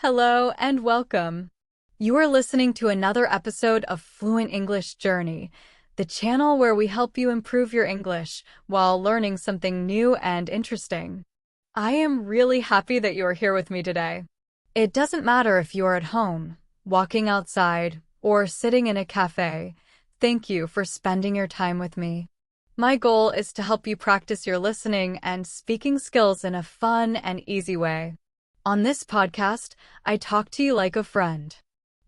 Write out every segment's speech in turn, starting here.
Hello and welcome. You are listening to another episode of Fluent English Journey, the channel where we help you improve your English while learning something new and interesting. I am really happy that you are here with me today. It doesn't matter if you are at home, walking outside, or sitting in a cafe. Thank you for spending your time with me. My goal is to help you practice your listening and speaking skills in a fun and easy way. On this podcast, I talk to you like a friend.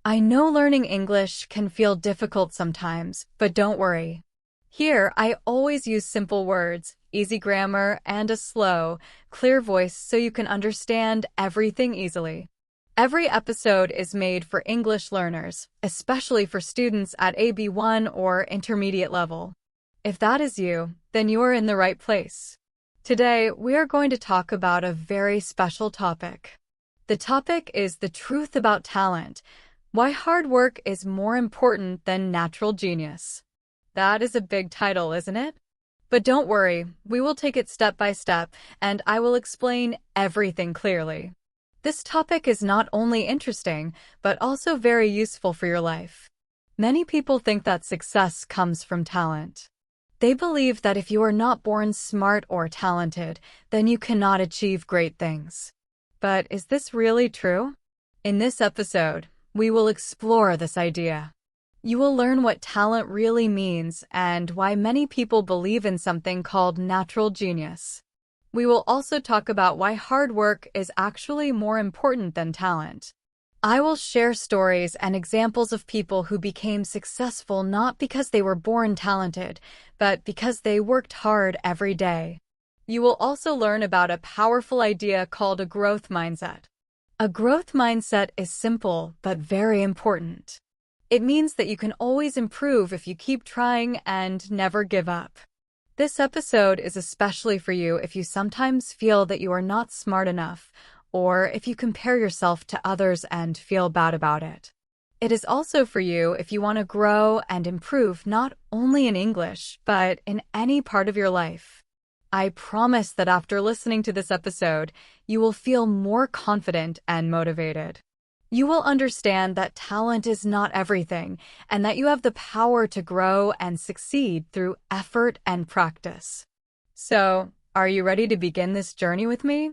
I know learning English can feel difficult sometimes, but don't worry. Here, I always use simple words, easy grammar, and a slow, clear voice so you can understand everything easily. Every episode is made for English learners, especially for students at AB1 or intermediate level. If that is you, then you are in the right place. Today, we are going to talk about a very special topic. The topic is the truth about talent, why hard work is more important than natural genius. That is a big title, isn't it? But don't worry, we will take it step by step, and I will explain everything clearly. This topic is not only interesting, but also very useful for your life. Many people think that success comes from talent. They believe that if you are not born smart or talented, then you cannot achieve great things. But is this really true? In this episode, we will explore this idea. You will learn what talent really means and why many people believe in something called natural genius. We will also talk about why hard work is actually more important than talent. I will share stories and examples of people who became successful not because they were born talented, but because they worked hard every day. You will also learn about a powerful idea called a growth mindset. A growth mindset is simple but very important. It means that you can always improve if you keep trying and never give up. This episode is especially for you if you sometimes feel that you are not smart enough, or if you compare yourself to others and feel bad about it. It is also for you if you want to grow and improve not only in English, but in any part of your life. I promise that after listening to this episode, you will feel more confident and motivated. You will understand that talent is not everything, and that you have the power to grow and succeed through effort and practice. So, are you ready to begin this journey with me?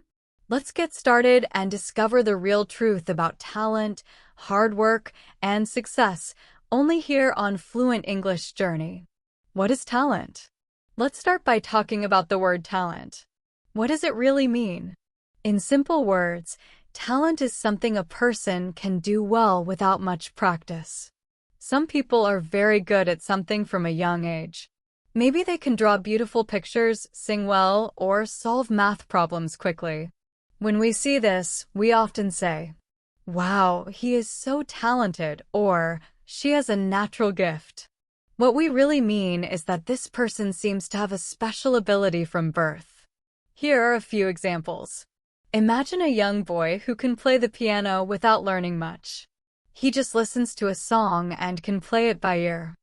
Let's get started and discover the real truth about talent, hard work, and success, only here on Fluent English Journey. What is talent? Let's start by talking about the word talent. What does it really mean? In simple words, talent is something a person can do well without much practice. Some people are very good at something from a young age. Maybe they can draw beautiful pictures, sing well, or solve math problems quickly. When we see this, we often say, "Wow, he is so talented," or "she has a natural gift." What we really mean is that this person seems to have a special ability from birth. Here are a few examples. Imagine a young boy who can play the piano without learning much. He just listens to a song and can play it by ear.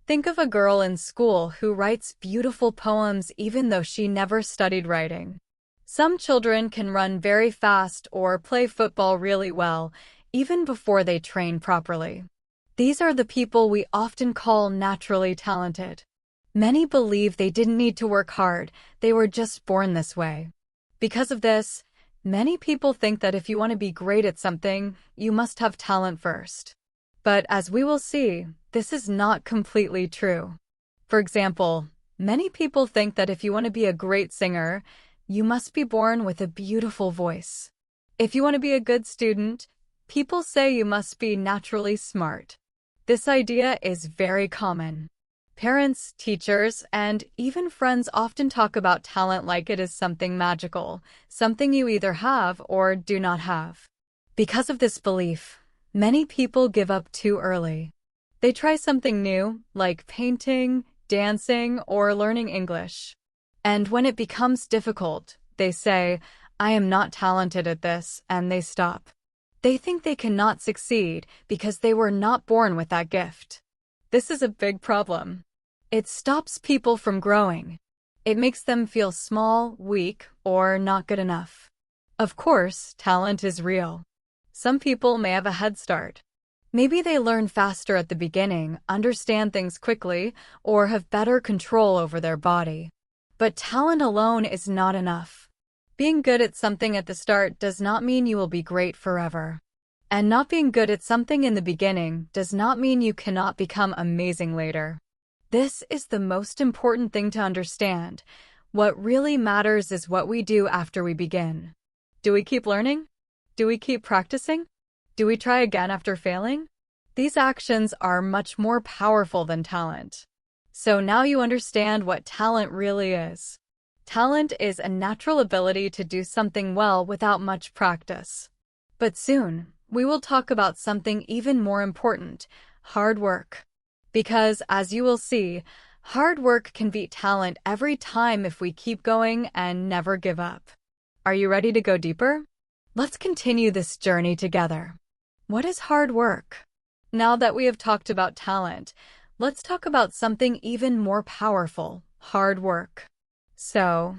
Think of a girl in school who writes beautiful poems even though she never studied writing. Some children can run very fast or play football really well, even before they train properly. These are the people we often call naturally talented. Many believe they didn't need to work hard, they were just born this way. Because of this, many people think that if you want to be great at something, you must have talent first. But as we will see, this is not completely true. For example, many people think that if you want to be a great singer, you must be born with a beautiful voice. If you want to be a good student, people say you must be naturally smart. This idea is very common. Parents, teachers, and even friends often talk about talent like it is something magical, something you either have or do not have. Because of this belief, many people give up too early. They try something new, like painting, dancing, or learning English. And when it becomes difficult, they say, "I am not talented at this," and they stop. They think they cannot succeed because they were not born with that gift. This is a big problem. It stops people from growing. It makes them feel small, weak, or not good enough. Of course, talent is real. Some people may have a head start. Maybe they learn faster at the beginning, understand things quickly, or have better control over their body. But talent alone is not enough. Being good at something at the start does not mean you will be great forever. And not being good at something in the beginning does not mean you cannot become amazing later. This is the most important thing to understand. What really matters is what we do after we begin. Do we keep learning? Do we keep practicing? Do we try again after failing? These actions are much more powerful than talent. So now you understand what talent really is. Talent is a natural ability to do something well without much practice. But soon, we will talk about something even more important, hard work. Because, as you will see, hard work can beat talent every time if we keep going and never give up. Are you ready to go deeper? Let's continue this journey together. What is hard work? Now that we have talked about talent, let's talk about something even more powerful, hard work. So,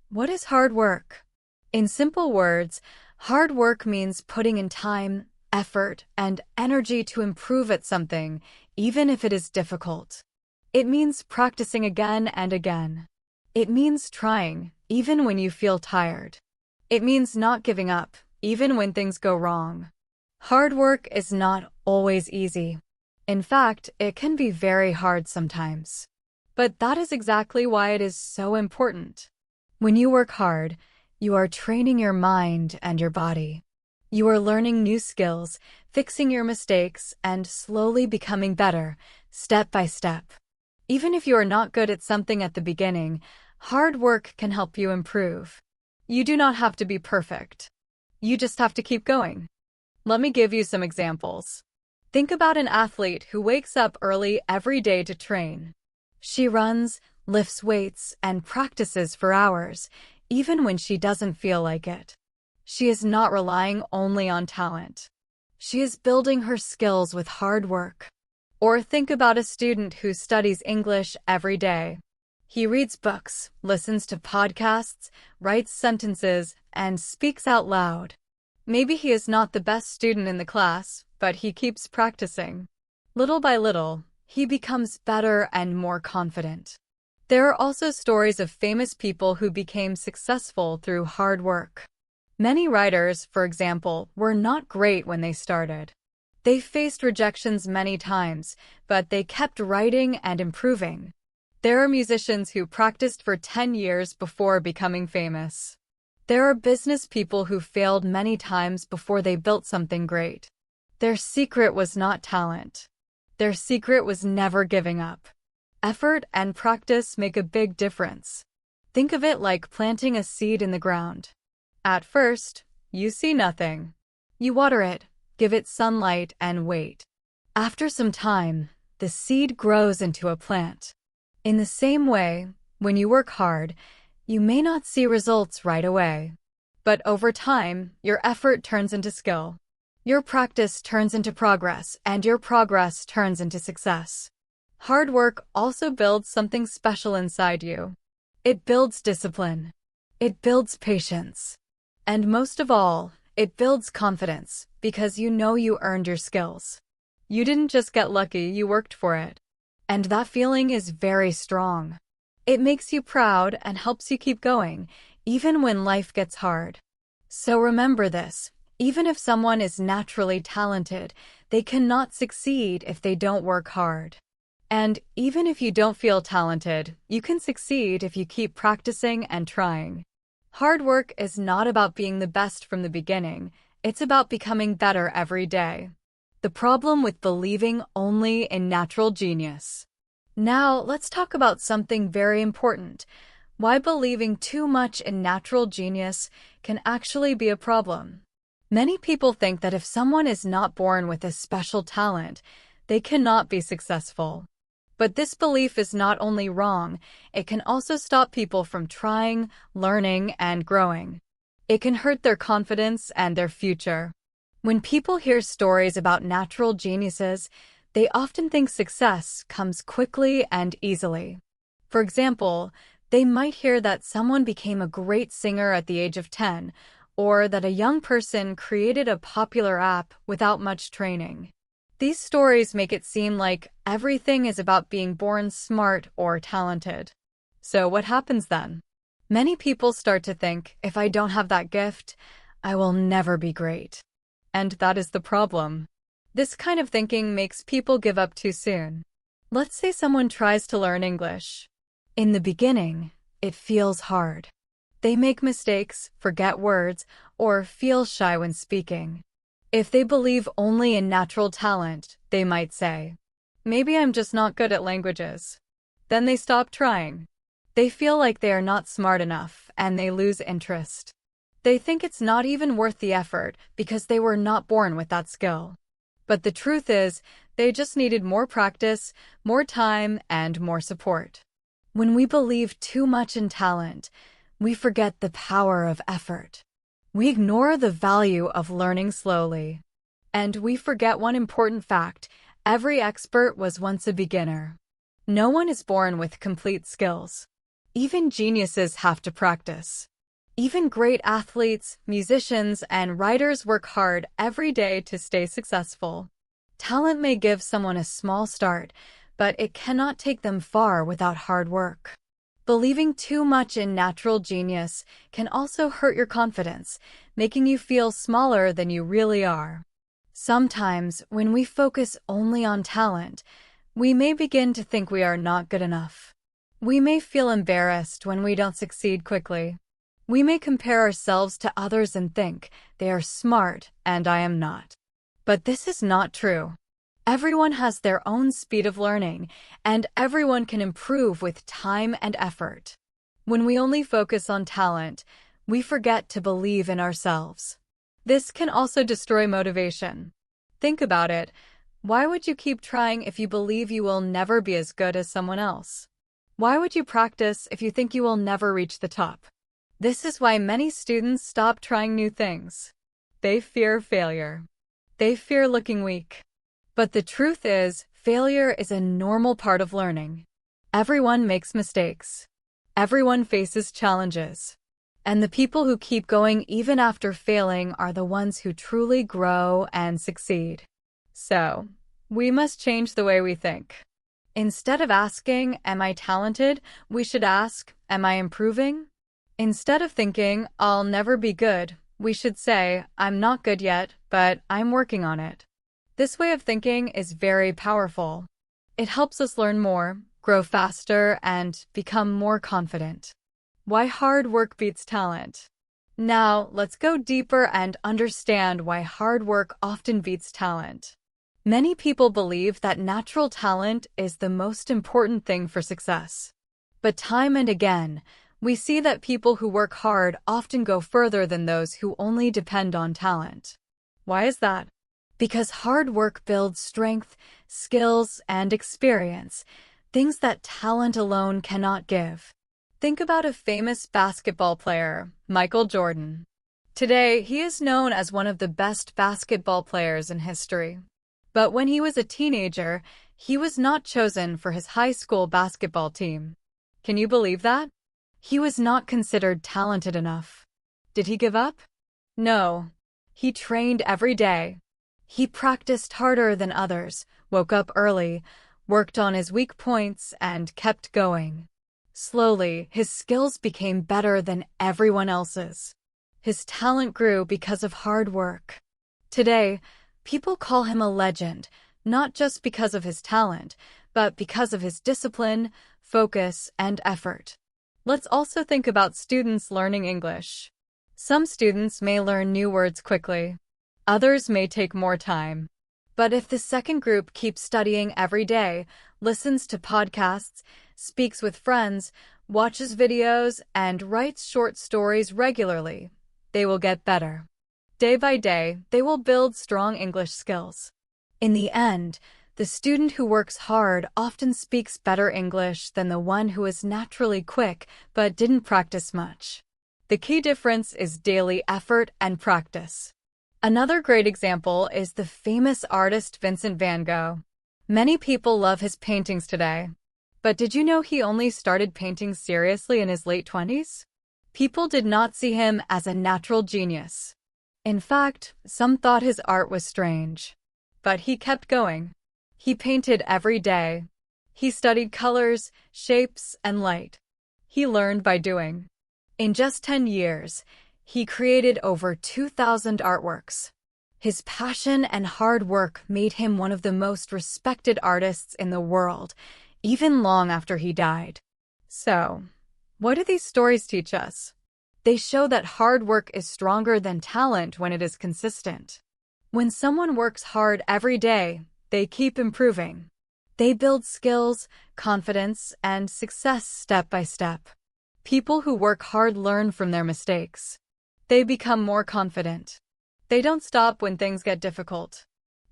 what is hard work? In simple words, hard work means putting in time, effort, and energy to improve at something, even if it is difficult. It means practicing again and again. It means trying, even when you feel tired. It means not giving up, even when things go wrong. Hard work is not always easy. In fact, it can be very hard sometimes. But that is exactly why it is so important. When you work hard, you are training your mind and your body. You are learning new skills, fixing your mistakes, and slowly becoming better, step by step. Even if you are not good at something at the beginning, hard work can help you improve. You do not have to be perfect. You just have to keep going. Let me give you some examples. Think about an athlete who wakes up early every day to train. She runs, lifts weights, and practices for hours, even when she doesn't feel like it. She is not relying only on talent. She is building her skills with hard work. Or think about a student who studies English every day. He reads books, listens to podcasts, writes sentences, and speaks out loud. Maybe he is not the best student in the class, but he keeps practicing. Little by little, he becomes better and more confident. There are also stories of famous people who became successful through hard work. Many writers, for example, were not great when they started. They faced rejections many times, but they kept writing and improving. There are musicians who practiced for 10 years before becoming famous. There are business people who failed many times before they built something great. Their secret was not talent. Their secret was never giving up. Effort and practice make a big difference. Think of it like planting a seed in the ground. At first, you see nothing. You water it, give it sunlight, and wait. After some time, the seed grows into a plant. In the same way, when you work hard, you may not see results right away. But over time, your effort turns into skill. Your practice turns into progress, and your progress turns into success. Hard work also builds something special inside you. It builds discipline. It builds patience. And most of all, it builds confidence, because you know you earned your skills. You didn't just get lucky, you worked for it. And that feeling is very strong. It makes you proud and helps you keep going, even when life gets hard. So remember this, even if someone is naturally talented, they cannot succeed if they don't work hard. And even if you don't feel talented, you can succeed if you keep practicing and trying. Hard work is not about being the best from the beginning, it's about becoming better every day. The problem with believing only in natural genius. Now, let's talk about something very important, why believing too much in natural genius can actually be a problem. Many people think that if someone is not born with a special talent, they cannot be successful. But this belief is not only wrong, it can also stop people from trying, learning, and growing. It can hurt their confidence and their future. When people hear stories about natural geniuses, they often think success comes quickly and easily. For example, they might hear that someone became a great singer at the age of 10, or that a young person created a popular app without much training. These stories make it seem like everything is about being born smart or talented. So what happens then? Many people start to think, if I don't have that gift, I will never be great. And that is the problem. This kind of thinking makes people give up too soon. Let's say someone tries to learn English. In the beginning, it feels hard. They make mistakes, forget words, or feel shy when speaking. If they believe only in natural talent, they might say, maybe I'm just not good at languages. Then they stop trying. They feel like they are not smart enough, and they lose interest. They think it's not even worth the effort because they were not born with that skill. But the truth is, they just needed more practice, more time, and more support. When we believe too much in talent, we forget the power of effort. We ignore the value of learning slowly. And we forget one important fact: every expert was once a beginner. No one is born with complete skills. Even geniuses have to practice. Even great athletes, musicians, and writers work hard every day to stay successful. Talent may give someone a small start, but it cannot take them far without hard work. Believing too much in natural genius can also hurt your confidence, making you feel smaller than you really are. Sometimes, when we focus only on talent, we may begin to think we are not good enough. We may feel embarrassed when we don't succeed quickly. We may compare ourselves to others and think, they are smart and I am not. But this is not true. Everyone has their own speed of learning, and everyone can improve with time and effort. When we only focus on talent, we forget to believe in ourselves. This can also destroy motivation. Think about it. Why would you keep trying if you believe you will never be as good as someone else? Why would you practice if you think you will never reach the top? This is why many students stop trying new things. They fear failure. They fear looking weak. But the truth is, failure is a normal part of learning. Everyone makes mistakes. Everyone faces challenges. And the people who keep going even after failing are the ones who truly grow and succeed. So, we must change the way we think. Instead of asking, am I talented, we should ask, am I improving? Instead of thinking, I'll never be good, we should say, I'm not good yet, but I'm working on it. This way of thinking is very powerful. It helps us learn more, grow faster, and become more confident. Why hard work beats talent. Now, let's go deeper and understand why hard work often beats talent. Many people believe that natural talent is the most important thing for success. But time and again, we see that people who work hard often go further than those who only depend on talent. Why is that? Because hard work builds strength, skills, and experience, things that talent alone cannot give. Think about a famous basketball player, Michael Jordan. Today, he is known as one of the best basketball players in history. But when he was a teenager, he was not chosen for his high school basketball team. Can you believe that? He was not considered talented enough. Did he give up? No. He trained every day. He practiced harder than others, woke up early, worked on his weak points, and kept going. Slowly, his skills became better than everyone else's. His talent grew because of hard work. Today, people call him a legend, not just because of his talent, but because of his discipline, focus, and effort. Let's also think about students learning English. Some students may learn new words quickly. Others may take more time. But if the second group keeps studying every day, listens to podcasts, speaks with friends, watches videos, and writes short stories regularly, they will get better. Day by day, they will build strong English skills. In the end, the student who works hard often speaks better English than the one who is naturally quick but didn't practice much. The key difference is daily effort and practice. Another great example is the famous artist Vincent van Gogh. Many people love his paintings today. But did you know he only started painting seriously in his late 20s? People did not see him as a natural genius. In fact, some thought his art was strange. But he kept going. He painted every day. He studied colors, shapes, and light. He learned by doing. In just 10 years, he created over 2,000 artworks. His passion and hard work made him one of the most respected artists in the world, even long after he died. So, what do these stories teach us? They show that hard work is stronger than talent when it is consistent. When someone works hard every day, they keep improving. They build skills, confidence, and success step by step. People who work hard learn from their mistakes. They become more confident. They don't stop when things get difficult.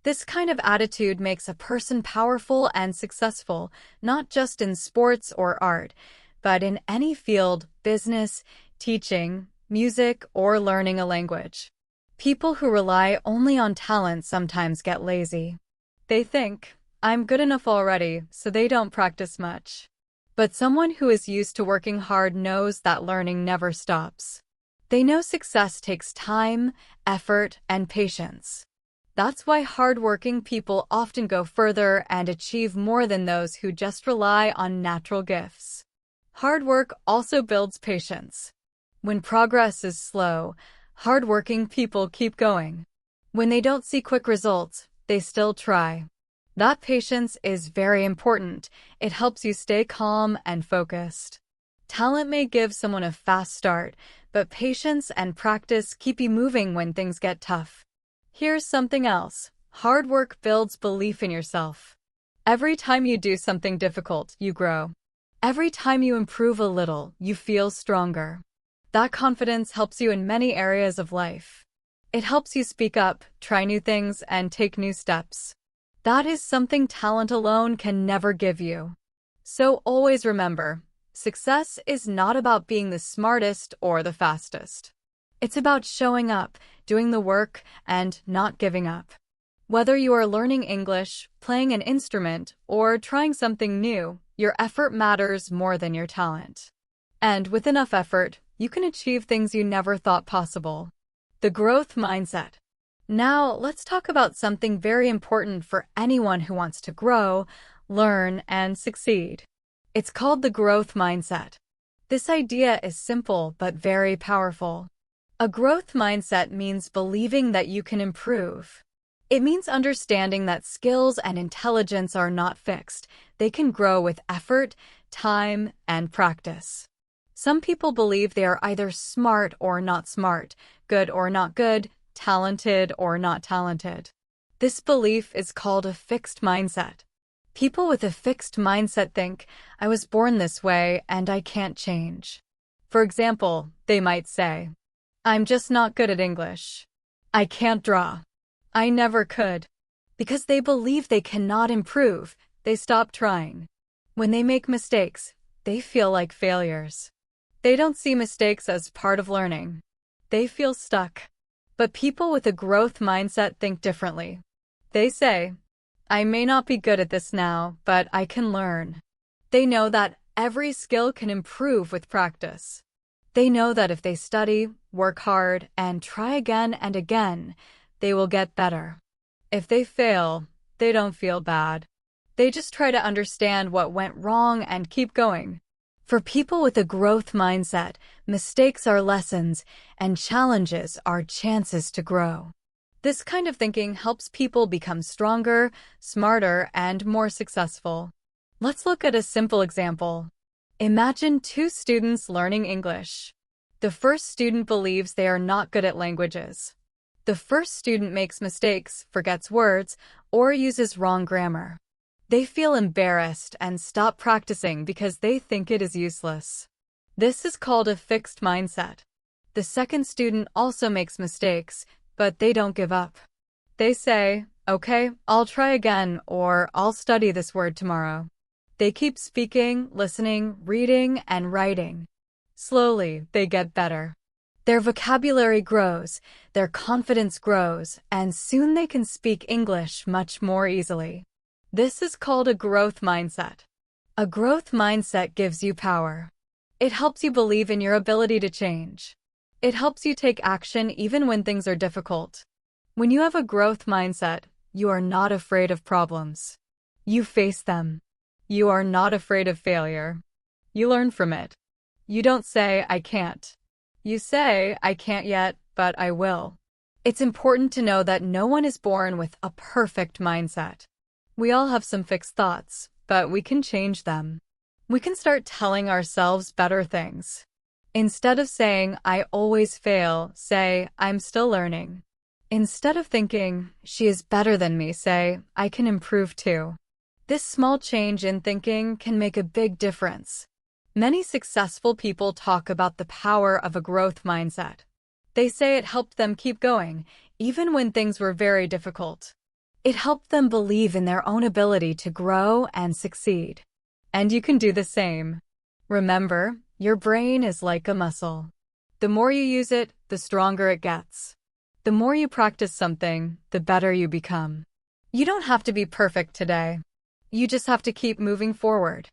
This kind of attitude makes a person powerful and successful, not just in sports or art, but in any field, business, teaching, music, or learning a language. People who rely only on talent sometimes get lazy. They think, I'm good enough already, so they don't practice much. But someone who is used to working hard knows that learning never stops. They know success takes time, effort, and patience. That's why hardworking people often go further and achieve more than those who just rely on natural gifts. Hard work also builds patience. When progress is slow, hardworking people keep going. When they don't see quick results, they still try. That patience is very important. It helps you stay calm and focused. Talent may give someone a fast start, but patience and practice keep you moving when things get tough. Here's something else. Hard work builds belief in yourself. Every time you do something difficult, you grow. Every time you improve a little, you feel stronger. That confidence helps you in many areas of life. It helps you speak up, try new things, and take new steps. That is something talent alone can never give you. So always remember, success is not about being the smartest or the fastest. It's about showing up, doing the work, and not giving up. Whether you are learning English, playing an instrument, or trying something new, your effort matters more than your talent. And with enough effort, you can achieve things you never thought possible. The growth mindset. Now, let's talk about something very important for anyone who wants to grow, learn, and succeed. It's called the growth mindset. This idea is simple but very powerful. A growth mindset means believing that you can improve. It means understanding that skills and intelligence are not fixed. They can grow with effort, time, and practice. Some people believe they are either smart or not smart, good or not good, talented or not talented. This belief is called a fixed mindset. People with a fixed mindset think, I was born this way and I can't change. For example, they might say, I'm just not good at English. I can't draw. I never could. Because they believe they cannot improve, they stop trying. When they make mistakes, they feel like failures. They don't see mistakes as part of learning. They feel stuck. But people with a growth mindset think differently. They say, I may not be good at this now, but I can learn. They know that every skill can improve with practice. They know that if they study, work hard, and try again and again, they will get better. If they fail, they don't feel bad. They just try to understand what went wrong and keep going. For people with a growth mindset, mistakes are lessons, and challenges are chances to grow. This kind of thinking helps people become stronger, smarter, and more successful. Let's look at a simple example. Imagine two students learning English. The first student believes they are not good at languages. The first student makes mistakes, forgets words, or uses wrong grammar. They feel embarrassed and stop practicing because they think it is useless. This is called a fixed mindset. The second student also makes mistakes, but they don't give up. They say, okay, I'll try again, or I'll study this word tomorrow. They keep speaking, listening, reading, and writing. Slowly, they get better. Their vocabulary grows, their confidence grows, and soon they can speak English much more easily. This is called a growth mindset. A growth mindset gives you power. It helps you believe in your ability to change. It helps you take action even when things are difficult. When you have a growth mindset, you are not afraid of problems. You face them. You are not afraid of failure. You learn from it. You don't say, I can't. You say, I can't yet, but I will. It's important to know that no one is born with a perfect mindset. We all have some fixed thoughts, but we can change them. We can start telling ourselves better things. Instead of saying, I always fail, say, I'm still learning. Instead of thinking, she is better than me, say, I can improve too. This small change in thinking can make a big difference. Many successful people talk about the power of a growth mindset. They say it helped them keep going, even when things were very difficult. It helped them believe in their own ability to grow and succeed. And you can do the same. Remember, your brain is like a muscle. The more you use it, the stronger it gets. The more you practice something, the better you become. You don't have to be perfect today. You just have to keep moving forward.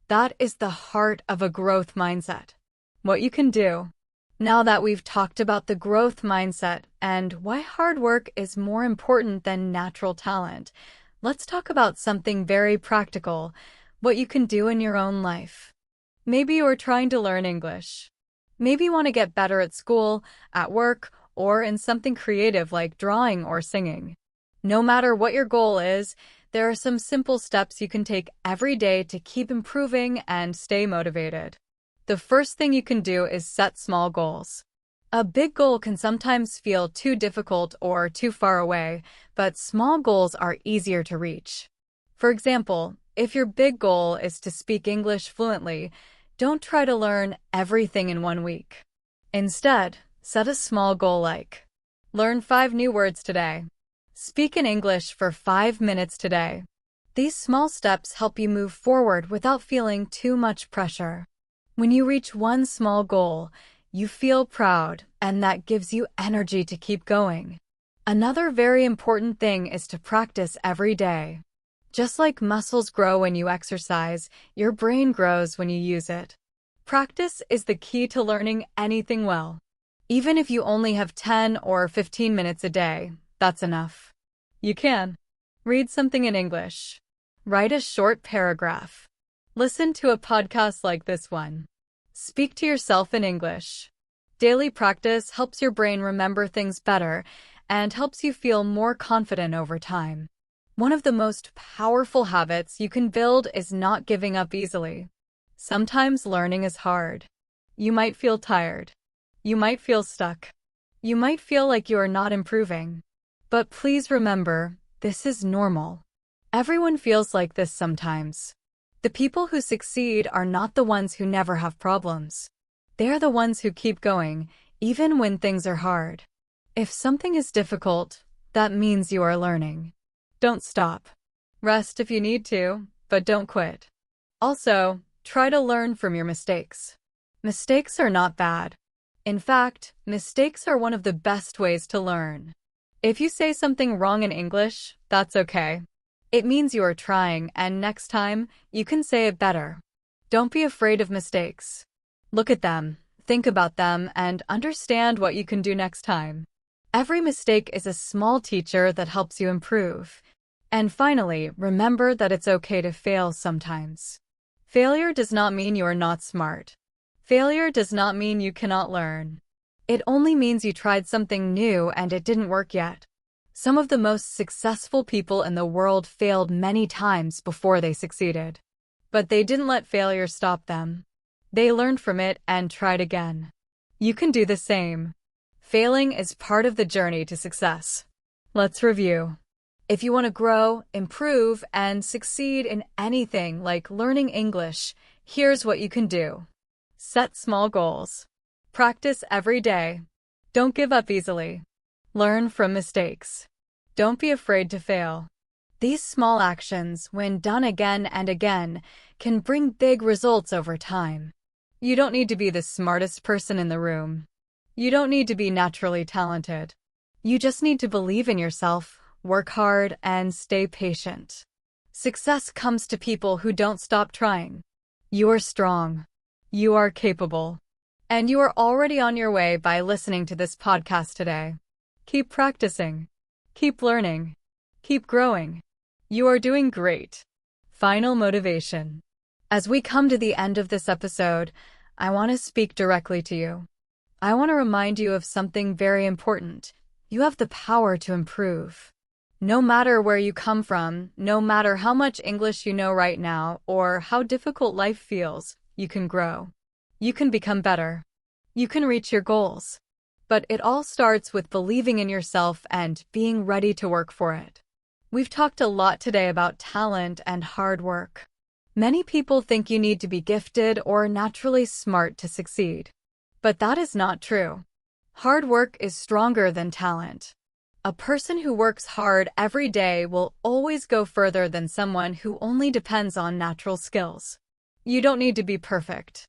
That is the heart of a growth mindset. What you can do. Now that we've talked about the growth mindset and why hard work is more important than natural talent, let's talk about something very practical, what you can do in your own life. Maybe you're trying to learn English. Maybe you want to get better at school, at work, or in something creative like drawing or singing. No matter what your goal is, there are some simple steps you can take every day to keep improving and stay motivated. The first thing you can do is set small goals. A big goal can sometimes feel too difficult or too far away, but small goals are easier to reach. For example, if your big goal is to speak English fluently, don't try to learn everything in 1 week. Instead, set a small goal like, learn 5 new words today. Speak in English for 5 minutes today. These small steps help you move forward without feeling too much pressure. When you reach one small goal, you feel proud, and that gives you energy to keep going. Another very important thing is to practice every day. Just like muscles grow when you exercise, your brain grows when you use it. Practice is the key to learning anything well. Even if you only have 10 or 15 minutes a day, that's enough. You can read something in English. Write a short paragraph. Listen to a podcast like this one. Speak to yourself in English. Daily practice helps your brain remember things better and helps you feel more confident over time. One of the most powerful habits you can build is not giving up easily. Sometimes learning is hard. You might feel tired. You might feel stuck. You might feel like you are not improving. But please remember, this is normal. Everyone feels like this sometimes. The people who succeed are not the ones who never have problems. They're the ones who keep going, even when things are hard. If something is difficult, that means you are learning. Don't stop. Rest if you need to, but don't quit. Also, try to learn from your mistakes. Mistakes are not bad. In fact, mistakes are one of the best ways to learn. If you say something wrong in English, that's okay. It means you are trying, and next time, you can say it better. Don't be afraid of mistakes. Look at them, think about them, and understand what you can do next time. Every mistake is a small teacher that helps you improve. And finally, remember that it's okay to fail sometimes. Failure does not mean you are not smart. Failure does not mean you cannot learn. It only means you tried something new and it didn't work yet. Some of the most successful people in the world failed many times before they succeeded. But they didn't let failure stop them. They learned from it and tried again. You can do the same. Failing is part of the journey to success. Let's review. If you want to grow, improve, and succeed in anything like learning English, here's what you can do. Set small goals. Practice every day. Don't give up easily. Learn from mistakes. Don't be afraid to fail. These small actions, when done again and again, can bring big results over time. You don't need to be the smartest person in the room. You don't need to be naturally talented. You just need to believe in yourself, work hard, and stay patient. Success comes to people who don't stop trying. You are strong. You are capable. And you are already on your way by listening to this podcast today. Keep practicing. Keep learning. Keep growing. You are doing great. Final motivation. As we come to the end of this episode, I want to speak directly to you. I want to remind you of something very important. You have the power to improve. No matter where you come from, no matter how much English you know right now, or how difficult life feels, you can grow. You can become better. You can reach your goals. But it all starts with believing in yourself and being ready to work for it. We've talked a lot today about talent and hard work. Many people think you need to be gifted or naturally smart to succeed. But that is not true. Hard work is stronger than talent. A person who works hard every day will always go further than someone who only depends on natural skills. You don't need to be perfect.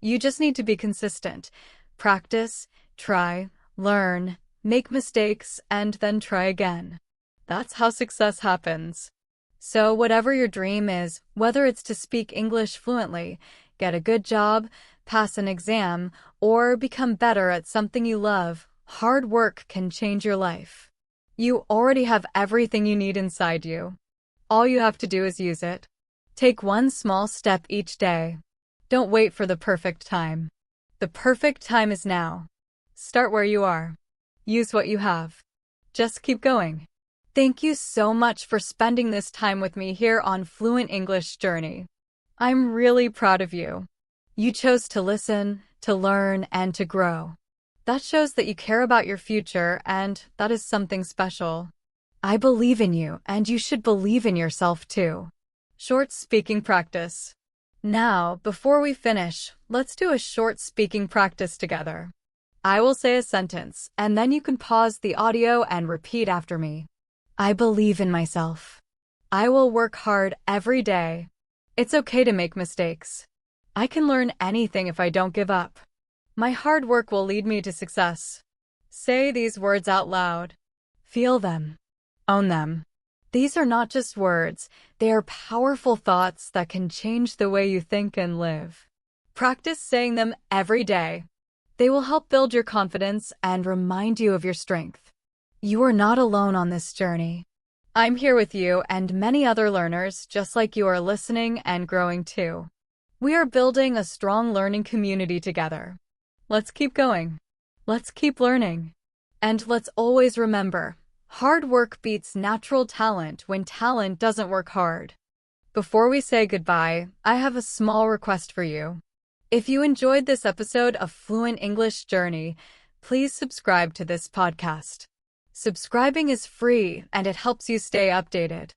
You just need to be consistent. Practice, try, learn, make mistakes, and then try again. That's how success happens. So whatever your dream is, whether it's to speak English fluently, get a good job, pass an exam, or become better at something you love, hard work can change your life. You already have everything you need inside you. All you have to do is use it. Take one small step each day. Don't wait for the perfect time. The perfect time is now. Start where you are. Use what you have. Just keep going. Thank you so much for spending this time with me here on Fluent English Journey. I'm really proud of you. You chose to listen, to learn, and to grow. That shows that you care about your future, and that is something special. I believe in you, and you should believe in yourself too. Short speaking practice. Now, before we finish, let's do a short speaking practice together. I will say a sentence, and then you can pause the audio and repeat after me. I believe in myself. I will work hard every day. It's okay to make mistakes. I can learn anything if I don't give up. My hard work will lead me to success. Say these words out loud. Feel them. Own them. These are not just words, they are powerful thoughts that can change the way you think and live. Practice saying them every day. They will help build your confidence and remind you of your strength. You are not alone on this journey. I'm here with you and many other learners just like you are listening and growing too. We are building a strong learning community together. Let's keep going. Let's keep learning. And let's always remember, hard work beats natural talent when talent doesn't work hard. Before we say goodbye, I have a small request for you. If you enjoyed this episode of Fluent English Journey, please subscribe to this podcast. Subscribing is free and it helps you stay updated.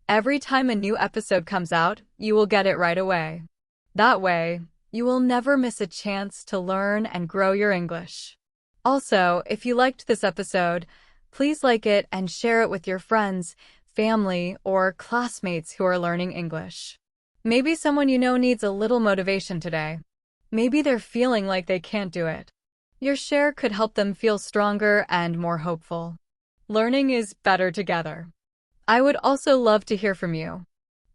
Every time a new episode comes out, you will get it right away. That way, you will never miss a chance to learn and grow your English. Also, if you liked this episode, please like it and share it with your friends, family, or classmates who are learning English. Maybe someone you know needs a little motivation today. Maybe they're feeling like they can't do it. Your share could help them feel stronger and more hopeful. Learning is better together. I would also love to hear from you.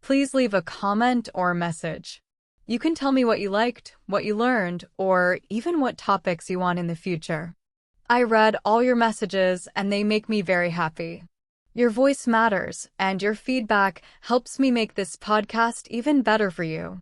Please leave a comment or message. You can tell me what you liked, what you learned, or even what topics you want in the future. I read all your messages and they make me very happy. Your voice matters, and your feedback helps me make this podcast even better for you.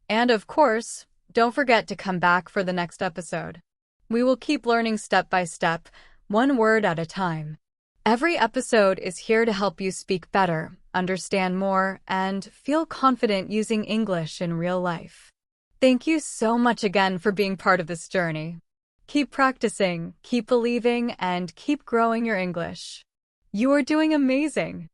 And of course, don't forget to come back for the next episode. We will keep learning step by step, one word at a time. Every episode is here to help you speak better, understand more, and feel confident using English in real life. Thank you so much again for being part of this journey. Keep practicing, keep believing, and keep growing your English. You are doing amazing.